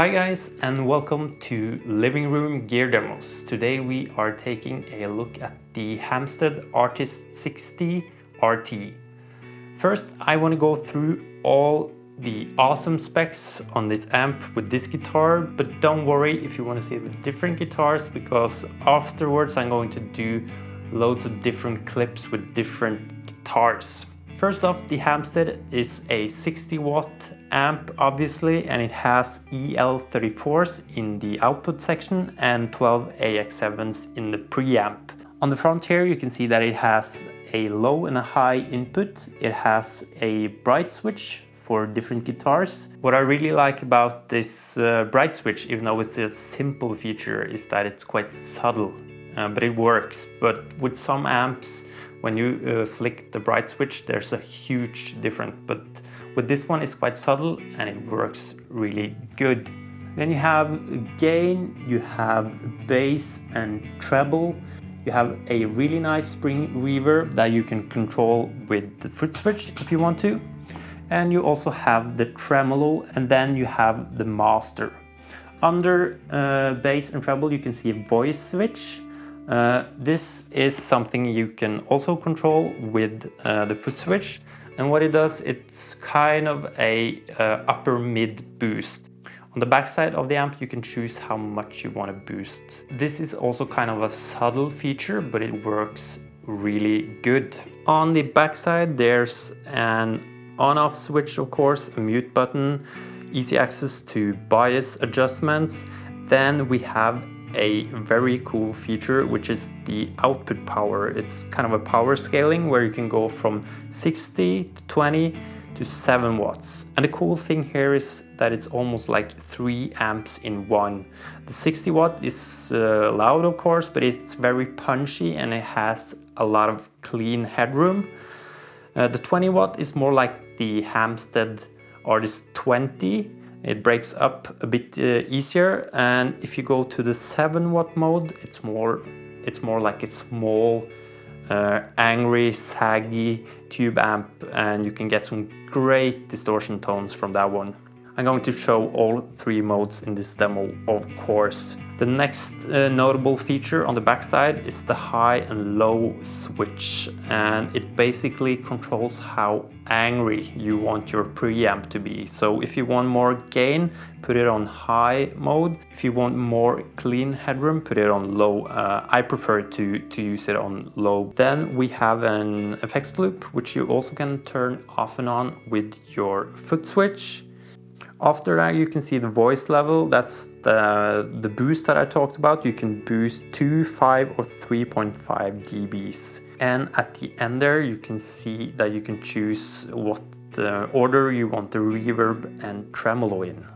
Hi guys, and welcome to Living Room Gear Demos. Today we are taking a look at the Hamstead Artist 60+RT. First, I want to go through all the awesome specs on this amp with this guitar, but don't worry if you want to see the different guitars, because afterwards I'm going to do loads of different clips with different guitars. First off, the Hamstead is a 60-watt amp, obviously, and it has EL34s in the output section and 12 AX7s in the preamp. On the front here, you can see that it has a low and a high input. It has a bright switch for different guitars. What I really like about this bright switch, even though it's a simple feature, is that it's quite subtle, but it works. But with some amps, when you flick the bright switch, there's a huge difference, but with this one it's quite subtle and it works really good. Then you have gain, you have bass and treble, you have a really nice spring reverb that you can control with the foot switch if you want to, and you also have the tremolo, and then you have the master. Under bass and treble you can see a voice switch. This is something you can also control with the foot switch, and what it does, it's kind of a upper mid boost. On the back side of the amp you can choose how much you want to boost. This is also kind of a subtle feature, but it works really good. On the back side there's an on-off switch, of course, a mute button, easy access to bias adjustments. Then we have a very cool feature, which is the output power. It's kind of a power scaling where you can go from 60 to 20 to 7 watts. And the cool thing here is that it's almost like 3 amps in one. The 60 watt is loud, of course, but it's very punchy and it has a lot of clean headroom. The 20 watt is more like the Hamstead Artist 20. It breaks up a bit easier, and if you go to the 7 watt mode, it's more like a small, angry, saggy tube amp, and you can get some great distortion tones from that one. I'm going to show all 3 modes in this demo, of course. The next notable feature on the backside is the high and low switch, and it basically controls how angry you want your preamp to be. So if you want more gain, put it on high mode. If you want more clean headroom, put it on low. I prefer to use it on low. Then we have an effects loop, which you also can turn off and on with your foot switch. After that you can see the voice level. That's the boost that I talked about. You can boost 2, 5 or 3.5 dBs. And at the end there you can see that you can choose what order you want the reverb and tremolo in.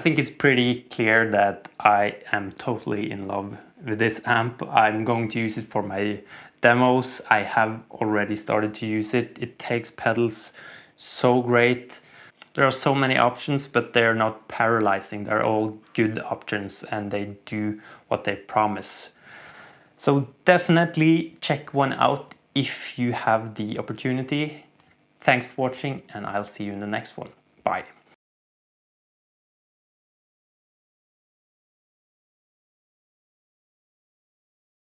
think it's pretty clear that I am totally in love with this amp. I'm going to use it for my demos. I have already started to use it. It takes pedals so great. There are so many options, but they're not paralyzing. They're all good options and they do what they promise. So definitely check one out if you have the opportunity. Thanks for watching and I'll see you in the next one. Bye.